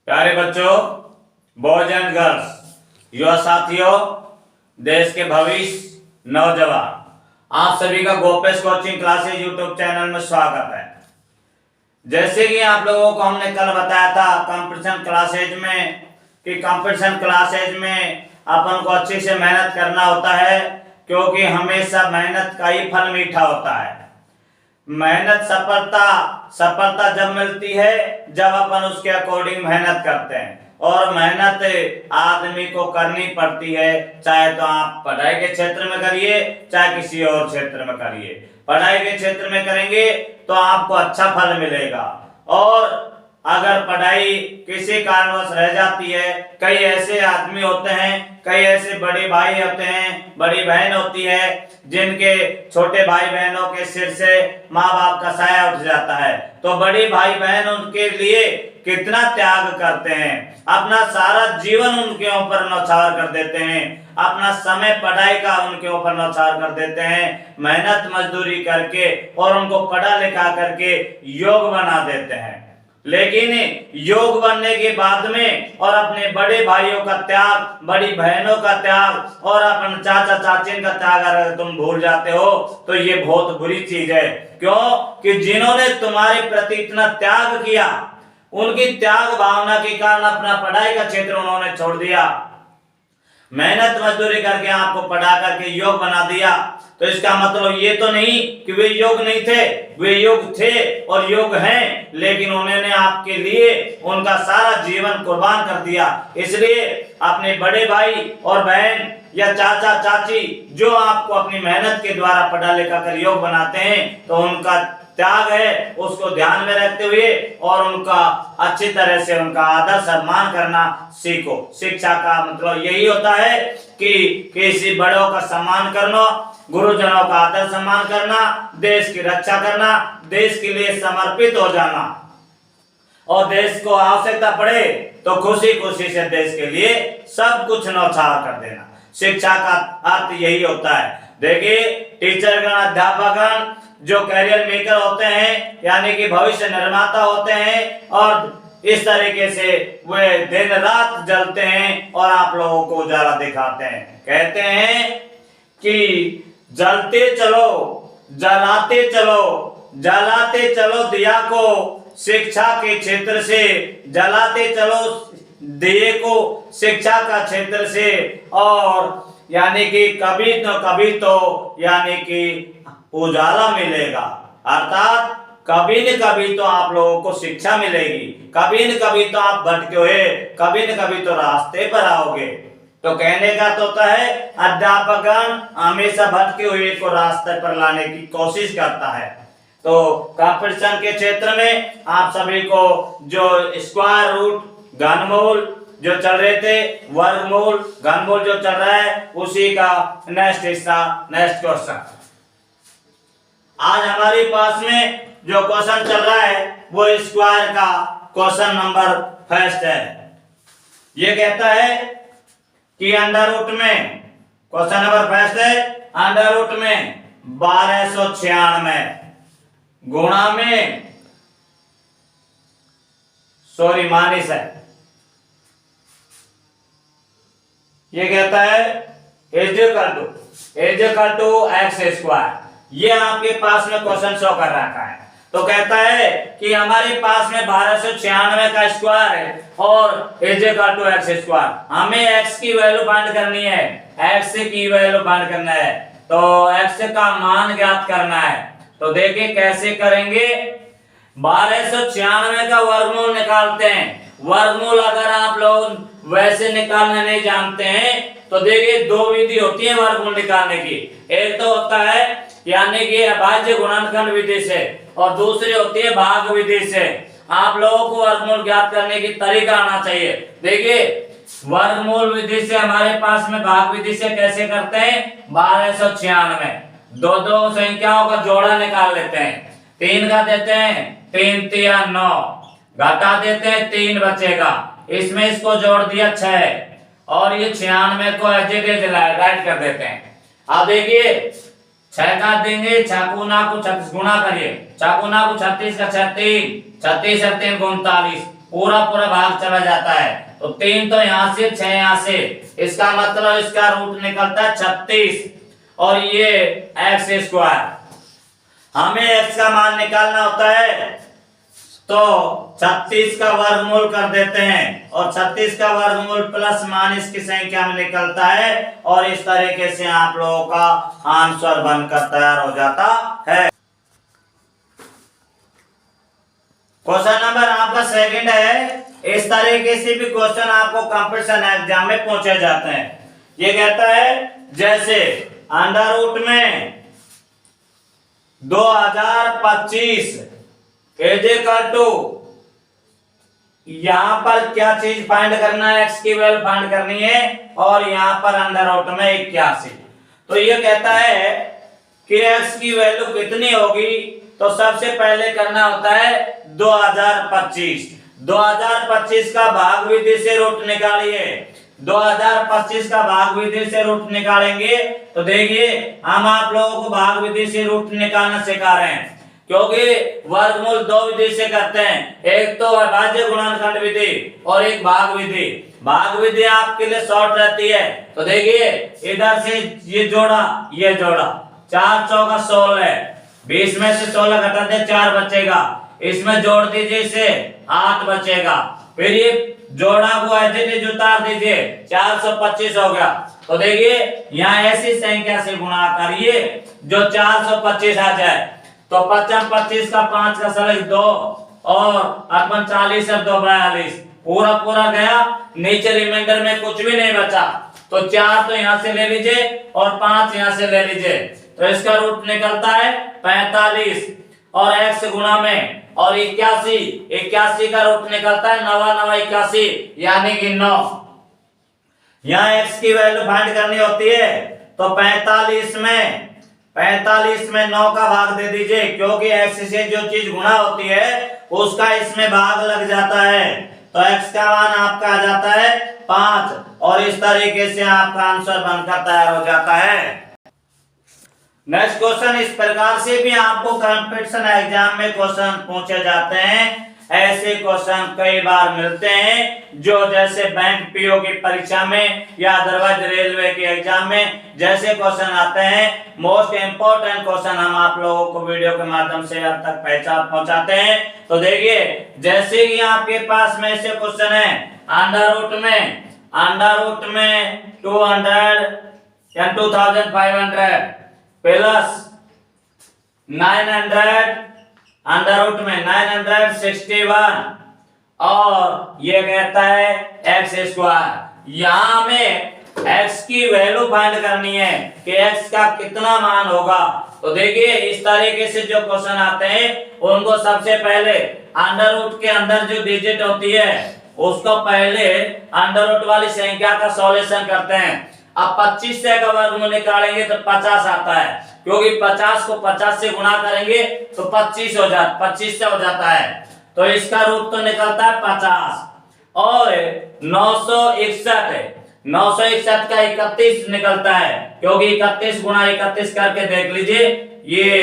प्यारे बच्चों, boys and girls, युवा साथियों, देश के भविष्य नौजवान, आप सभी का Gopesh coaching classes YouTube channel में स्वागत है। जैसे कि आप लोगों को हमने कल बताया था कंपटीशन क्लासेज में कि कंपटीशन क्लासेज में अपन को अच्छे से मेहनत करना होता है, क्योंकि हमेशा मेहनत का ही फल मीठा होता है। मेहनत सफलता जब मिलती है जब अपन उसके अकॉर्डिंग मेहनत करते हैं, और मेहनत आदमी को करनी पड़ती है, चाहे तो आप पढ़ाई के क्षेत्र में करिए चाहे किसी और क्षेत्र में करिए। पढ़ाई के क्षेत्र में करेंगे तो आपको अच्छा फल मिलेगा, और अगर पढ़ाई किसी कारणवश रह जाती है, कई ऐसे आदमी होते हैं, कई ऐसे बड़े भाई होते हैं, बड़ी बहन होती है, जिनके छोटे भाई बहनों के सिर से माँ बाप का साया उठ जाता है, तो बड़ी भाई बहन उनके लिए कितना त्याग करते हैं, अपना सारा जीवन उनके ऊपर न्यौछावर कर देते हैं, अपना समय पढ़ाई का उनके ऊपर न्यौछावर कर देते हैं, मेहनत मजदूरी करके और उनको पढ़ा लिखा करके योग बना देते हैं। लेकिन योग बनने के बाद में और अपने बड़े भाइयों का त्याग, बड़ी बहनों का त्याग और अपने चाचा चाची का त्याग अगर तुम भूल जाते हो तो ये बहुत बुरी चीज है। क्यों? कि जिन्होंने तुम्हारे प्रति इतना त्याग किया, उनकी त्याग भावना के कारण अपना पढ़ाई का क्षेत्र उन्होंने छोड़ दिया, मेहनत मजदूरी करके आपको पढ़ा करके योग बना दिया, तो इसका मतलब ये तो नहीं कि वे योग नहीं थे, वे योग थे और योग हैं, लेकिन उन्होंने आपके लिए उनका सारा जीवन कुर्बान कर दिया। इसलिए अपने बड़े भाई और बहन या चाचा चाची जो आपको अपनी मेहनत के द्वारा पढ़ा लिखा कर योग बनाते हैं, तो उनका त्याग है उसको ध्यान में रखते हुए और उनका अच्छी तरह से उनका आदर सम्मान करना सीखो। शिक्षा का मतलब यही होता है कि किसी बड़ों का सम्मान करना, गुरुजनों का आदर सम्मान करना, देश की रक्षा करना, देश के लिए समर्पित हो जाना, और देश को आवश्यकता पड़े तो खुशी खुशी से देश के लिए सब कुछ न्यौछावर कर देना। शिक्षा का अर्थ यही होता है। देखिए, टीचरगण, अध्यापकगण जो कैरियर मेकर होते हैं, यानी कि भविष्य निर्माता होते हैं, और इस तरीके से वे दिन रात जलते हैं और आप लोगों को उजाला दिखाते हैं। कहते हैं कि जलते चलो, जलाते चलो, जलाते चलो दिया को शिक्षा के क्षेत्र से, जलाते चलो दिए को शिक्षा का क्षेत्र से, और यानी कि कभी तो यानी कि उजाला मिलेगा, अर्थात कभी न कभी तो आप लोगों को शिक्षा मिलेगी, कभी न कभी तो आप भटके हुए, कभी न कभी तो रास्ते पर आओगे। तो कहने का तो होता है अध्यापकगण हमेशा भटके हुए को रास्ते पर लाने की कोशिश करता है। तो कंपटीशन के क्षेत्र में आप सभी को जो स्क्वायर रूट, घनमूल जो चल रहे थे, वर्गमूल, घनमूल जो चल रहा है, उसी का नेक्स्ट हिस्सा, नेक्स्ट क्वेश्चन। आज हमारे पास में जो क्वेश्चन चल रहा है वो स्क्वायर का क्वेश्चन नंबर फर्स्ट है। ये कहता है कि अंडर रूट में, क्वेश्चन नंबर फर्स्ट है, अंडर रूट में 1296 गुणा में, सॉरी माइनस है, ये कहता है is equal to x square. ये आपके पास में क्वेश्चन शो कर रखा है। तो कहता है कि हमारे पास में 1296 का स्क्वायर है और is equal to x square. हमें एक्स की वैल्यू फाइंड करनी है, एक्स की वैल्यू फाइंड करना है, तो एक्स का मान ज्ञात करना है। तो देखिए कैसे करेंगे। 1296 का वर्गमूल निकालते हैं। वर्गमूल अगर आप लोग वैसे निकालना नहीं जानते हैं तो देखिए दो विधि होती है वर्गमूल निकालने की। एक तो होता है यानी कि अभाज्य गुणनखंड विधि से, और दूसरी होती है भाग विधि से। आप लोगों को वर्गमूल ज्ञात करने की तरीका आना चाहिए। देखिए वर्गमूल विधि से हमारे पास में भाग विधि से कैसे करते हैं। 1296 दो संख्याओं का जोड़ा निकाल लेते हैं। 3 का देते हैं, 3 3 9, घटा देते हैं, 3 बचेगा, इसमें इसको जोड़ दिया 6, और ये 96 को एज इट इज राइट कर देते हैं। अब देखिए 6 का देंगे, 6 गुना को 36 गुणा करिए, 6 गुना को 36 का 36, 36 और 3 39, पूरा पूरा भाग चला जाता है। तो 3 तो यहाँ से, 6 यहाँ से, इसका मतलब इसका रूट निकलता है 36 और ये एक्स स्क्वायर। हमें एक्स का मान निकालना होता है तो 36 का वर्गमूल कर देते हैं और 36 का वर्गमूल प्लस माइनस की संख्या में निकलता है और इस तरीके से आप लोगों का आंसर बनकर तैयार हो जाता है। क्वेश्चन नंबर आपका सेकंड है। इस तरीके से भी क्वेश्चन आपको कंपटीशन एग्जाम में पूछे जाते हैं। ये कहता है जैसे अंडर रूट में 2025 इज इक्वल टू, यहां पर क्या चीज फाइंड करना है, एक्स की वैल्यू फाइंड करनी है और यहां पर अंडर रूट में 81। तो ये कहता है कि एक्स की वैल्यू कितनी होगी, तो सबसे पहले करना होता है 2025। 2025 का भाग विधि से रूट निकालिए। 2025 का भाग विधि से रूट निकालेंगे तो देखिए हम आप लोगों को भाग विधि से रूट निकालना सिखा रहे हैं, क्योंकि वर्गमूल 2 विधि से करते हैं, एक तो अभाज्य गुणनखंड विधि और एक भाग विधि। भाग विधि आपके लिए शॉर्ट रहती है। तो देखिए इधर से ये जोड़ा, ये जोड़ा, 4 चौका 16, 20 में से 16 घटा दे 4 बचेगा, इसमें जोड़ दीजिए इसे 8 बचेगा, फिर ये जोड़ा को एज इट इज उतार दीजिए 425 हो गया। तो देखिए यहाँ ऐसी संख्या से गुणा करिए जो 425 आ जाए। तो 25 का 5 का सलग 2 और 40 और 2 42, पूरा पूरा गया, नीचे रिमाइंडर में कुछ भी नहीं बचा। तो 4 तो यहाँ से ले लीजिए और 5 यहाँ से ले लीजिए, तो इसका रूट निकलता है 45 और x गुणा में और 81 का रूट निकलता है 9 9 81 यानी कि 9। यहाँ x की वैल्यू फाइंड करनी होती है तो 45 में 9 का भाग दे दीजिए, क्योंकि x से जो चीज गुणा होती है उसका इसमें भाग लग जाता है। तो x का मान आपका आ जाता है 5 और इस तरीके से आपका आंसर बनकर तैयार हो जाता है। नेक्स्ट क्वेश्चन इस प्रकार से भी आपको कंपटीशन एग्जाम में क्वेश्चन पूछे जाते हैं। ऐसे क्वेश्चन कई बार मिलते हैं जो जैसे बैंक पीओ की परीक्षा में या अदरवाइज रेलवे के एग्जाम में जैसे क्वेश्चन आते हैं। मोस्ट इंपोर्टेंट क्वेश्चन हम आप लोगों को वीडियो के माध्यम से अब तक पहुंचाते हैं। तो देखिए जैसे कि आपके पास में ऐसे क्वेश्चन है अंडर रूट में 200 या 2500 प्लस 900 अंडर रूट में 961 और ये कहता है एक्स स्क्वायर। यहाँ हमें x की वैल्यू फाइंड करनी है कि x का कितना मान होगा। तो देखिए इस तरीके से जो क्वेश्चन आते हैं उनको सबसे पहले अंडर रूट के अंदर जो डिजिट होती है उसको पहले अंडर रूट वाली संख्या का सॉल्यूशन करते हैं। अब 25 से का वर्गमूल निकालेंगे तो 50 आता है, क्योंकि 50 को 50 से गुणा करेंगे तो 25 से हो जाता है। तो इसका रूट तो निकलता है 50 और 961 का 31 निकलता है, क्योंकि 31 गुणा 31 करके देख लीजिए ये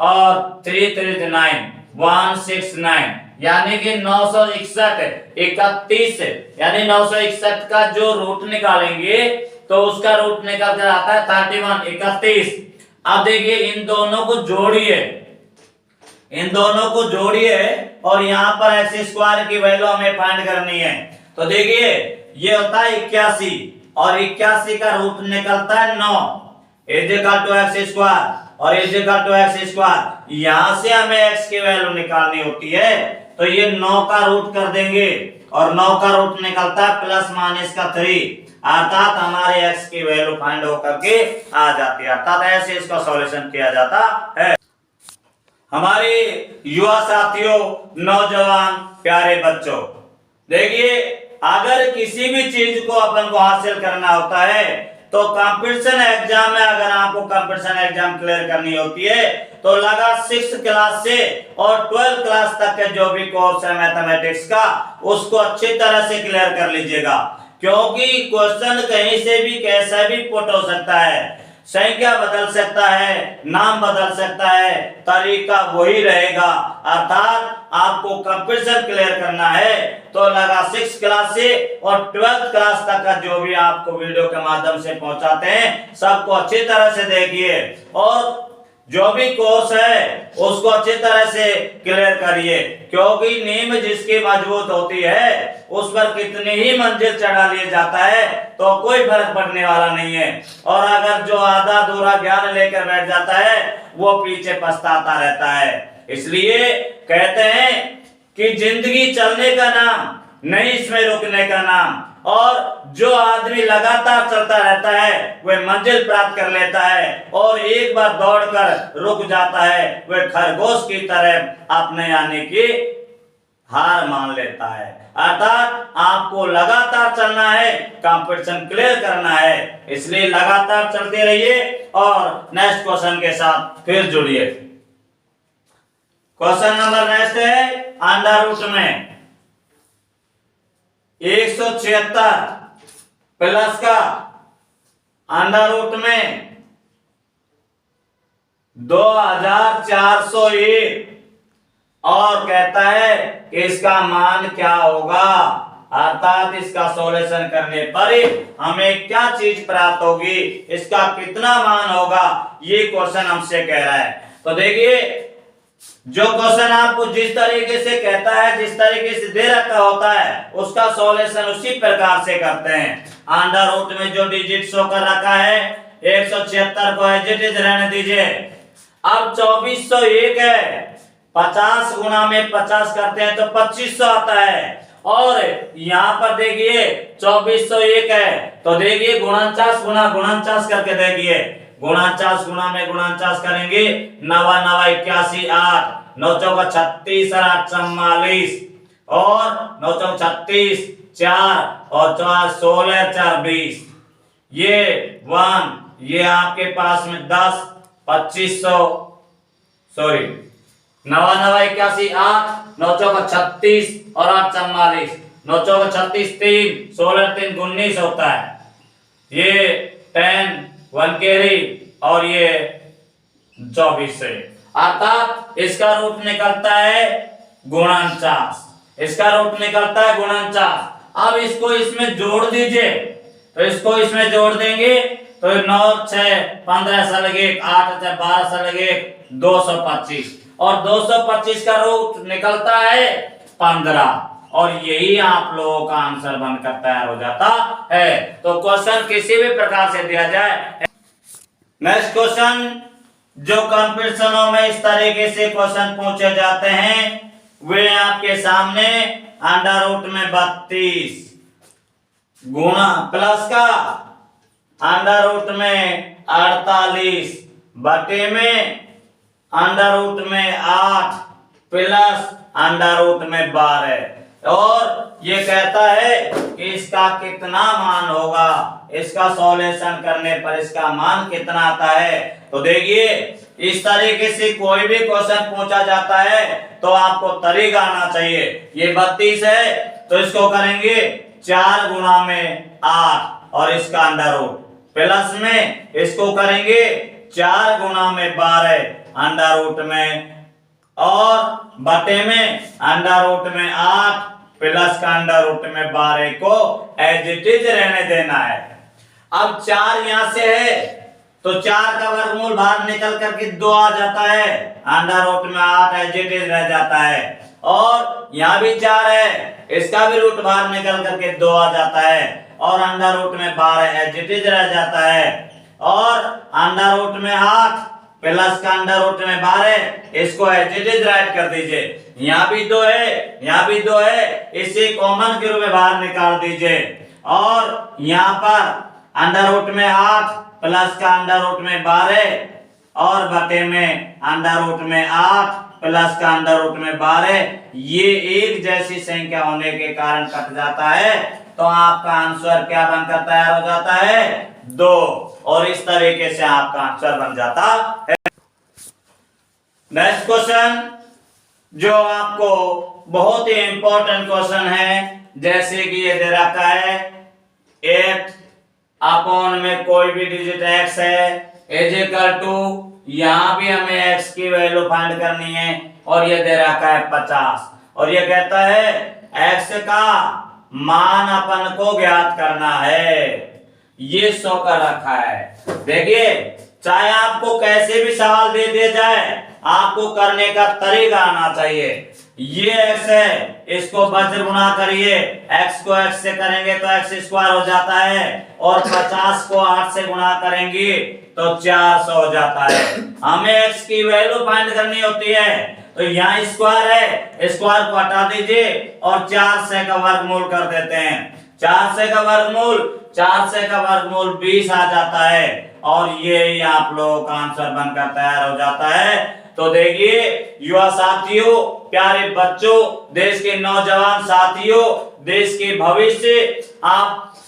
और 3 3 9 169 यानी कि 961 31 यानी 961 का जो रूट निकालेंगे तो उसका रूट निकल कर आता है 31 31। अब देखिए इन दोनों को जोड़िए और यहाँ पर एक्स स्क्वायर की वैल्यू हमें फाइंड करनी है। तो देखिए ये होता है 81 और 81 का रूट निकलता है 9 is equal to x square और is equal to x square. यहाँ से हमें एक्स की वैल्यू निकालनी होती है तो ये 9 का रूट कर देंगे और 9 का रूट निकलता है प्लस माइनस का 3, अर्थात हमारे x की वैल्यू फाइंड होकर के आ जाती है। अर्थात ऐसे इसका सॉल्यूशन किया जाता है। हमारे युवा साथियों, नौजवान प्यारे बच्चों, देखिए अगर किसी भी चीज को अपन को हासिल करना होता है तो कंपटीशन एग्जाम में अगर आपको कंपटीशन एग्जाम क्लियर करनी होती है तो लगा 6th क्लास से और 12th क्लास तक के जो भी कोर्स है मैथमेटिक्स का उसको अच्छी तरह से क्लियर कर लीजिएगा, क्योंकि क्वेश्चन कहीं से भी कैसा भी पुट हो सकता है। संख्या बदल सकता है, नाम बदल सकता है, तरीका वही रहेगा। अर्थात आपको कंपटीशन क्लियर करना है तो लगा 6 क्लास से और 12th क्लास तक का जो भी आपको वीडियो के माध्यम से पहुंचाते हैं सबको अच्छी तरह से देखिए और जो भी कोर्स है उसको अच्छी तरह से क्लियर करिए, क्योंकि नींव जिसकी मजबूत होती है उस पर कितनी ही मंजिल चढ़ा लिया जाता है तो कोई फर्क पड़ने वाला नहीं है। और अगर जो आधा अधूरा ज्ञान लेकर बैठ जाता है वो पीछे पछताता रहता है। इसलिए कहते हैं कि जिंदगी चलने का नाम नहीं, इसमें रुकने का नाम। और जो आदमी लगातार चलता रहता है वह मंजिल प्राप्त कर लेता है और एक बार दौड़कर रुक जाता है वह खरगोश की तरह अपने आने की हार मान लेता है। अर्थात आपको लगातार चलना है, कंपटीशन क्लियर करना है, इसलिए लगातार चलते रहिए। और नेक्स्ट क्वेश्चन के साथ फिर जुड़िए। क्वेश्चन नंबर नेक्स्ट है अंडर रूट में 176 प्लस का अंडर रूट में 2401 और कहता है कि इसका मान क्या होगा। अर्थात इसका सॉल्यूशन करने पर हमें क्या चीज प्राप्त होगी, इसका कितना मान होगा, ये क्वेश्चन हमसे कह रहा है। तो देखिए जो क्वेश्चन आपको जिस तरीके से कहता है, जिस तरीके से दे रखा होता है उसका सॉल्यूशन उसी प्रकार से करते हैं। अंडर रूट में जो डिजिट शो कर रखा है 176 को एज इट इज रहने दीजिए। अब 2401 है, 50 गुना में 50 करते हैं तो 2500 आता है। और यहाँ पर देखिए 2401 है तो देखिए 49 गुना 49 करके देखिए, 49 गुना में 49 करेंगे 9 9 81 8 9 चौका 36 और 8 44 और 9 चौका 36 4 और 4 16 4 20। ये 1 ये आपके पास में 10 2500 सॉरी 9 9 81 8 9 चौका 36 और 8 44 9 चौका 36 3 16 3 19 होता है। ये 10 1 कैरी और ये 24 से। अर्थात इसका रूट निकलता है 49, इसका रूट निकलता है 49। अब इसको इसमें जोड़ दीजिए, तो इसको इसमें जोड़ देंगे तो 9 6 15 से लगे 8 से 12 से लगे 225 और 225 का रूट निकलता है 15 और यही आप लोगों का आंसर बनकर तैयार हो जाता है। तो क्वेश्चन किसी भी प्रकार से दिया जाए। नेक्स्ट क्वेश्चन जो कंपटीशनों में इस तरीके से क्वेश्चन पूछे जाते हैं वे आपके सामने अंडर रूट में 32 गुणा प्लस का अंडर रूट में 48 बटे में अंडर रूट में 8 प्लस अंडर रूट में 12 और ये कहता है कि इसका कितना मान होगा, इसका सॉल्यूशन करने पर इसका मान कितना आता है। तो देखिए इस तरीके से कोई भी क्वेश्चन पूछा जाता है तो आपको तरीका आना चाहिए। ये 32 है तो इसको करेंगे 4 गुना में 8 और इसका अंडर रूट प्लस में इसको करेंगे 4 गुना में 12 अंडर रूट में और बटे में अंडर रूट में 8 प्लस का अंडर रूट में 12 को एज इट इज रहने देना है। अब 4 यहां से है तो 4 का वर्गमूल बाहर निकल करके 2 आ जाता है, अंडर रूट में 8 एज इट इज रह जाता है और यहाँ भी 4 है, इसका भी रूट बाहर निकल करके 2 आ जाता है और अंडर रूट में 12 एज इट इज रह जाता है और अंडर रूट में 8 प्लस का अंडर रूट में 12 इसको एज इट इज राइट कर दीजिए। यहाँ भी 2 है, यहाँ भी 2 है, इसे कॉमन के रूप में बाहर निकाल दीजिए और यहाँ पर अंडर रूट में 8 प्लस का अंडर रूट में 12 और बटे में अंडर रूट में 8 प्लस का अंडर रूट में 12। ये एक जैसी संख्या होने के कारण कट जाता है तो आपका आंसर क्या बनकर तैयार हो जाता है 2 और इस तरीके से आपका आंसर बन जाता है। नेक्स्ट क्वेश्चन जो आपको बहुत ही इंपॉर्टेंट क्वेश्चन है, जैसे कि ये दे रखा है 8 अपॉन में कोई भी डिजिट x है, इज इक्वल टू, यहां भी हमें x की वैल्यू फाइंड करनी है और ये दे रखा है 50 और ये कहता है x का मान अपन को ज्ञात करना है, ये 100 का रखा है। देखिए चाहे आपको कैसे भी सवाल दे दिया जाए, आपको करने का तरीका आना चाहिए। ये x है, इसको वज्र गुणा करिए, x को x से करेंगे तो x स्क्वायर हो जाता है और 50 को 8 से गुणा करेंगे तो 400 हो जाता है। हमें x की वैल्यू फाइंड करनी होती है, तो यहाँ स्क्वायर है, स्क्वायर को हटा दीजिए और 4 से का वर्गमूल कर देते हैं। 4 से का वर्गमूल 20 आ जाता है और ये आप लोगों का आंसर बनकर तैयार हो जाता है। तो देखिए युवा साथियों, प्यारे बच्चों, देश के नौजवान साथियों, देश के भविष्य,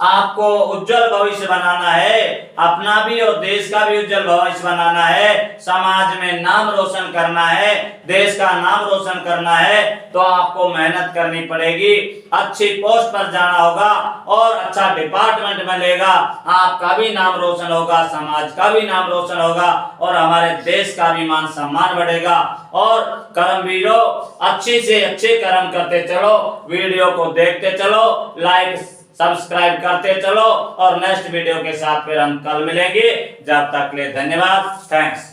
आपको उज्जवल भविष्य बनाना है, अपना भी और देश का भी उज्जवल भविष्य बनाना है, समाज में नाम रोशन करना है, देश का नाम रोशन करना है, तो आपको मेहनत करनी पड़ेगी, अच्छी पोस्ट पर जाना होगा और अच्छा डिपार्टमेंट मिलेगा, आपका भी नाम रोशन होगा, समाज का भी नाम रोशन होगा और हमारे देश का भी मान सम्मान बढ़ेगा। और कर्मवीरों, अच्छे से अच्छे कर्म करते चलो, वीडियो को देखते चलो, लाइक सब्सक्राइब करते चलो और नेक्स्ट वीडियो के साथ फिर हम कल मिलेंगे। जब तक के लिए धन्यवाद, थैंक्स।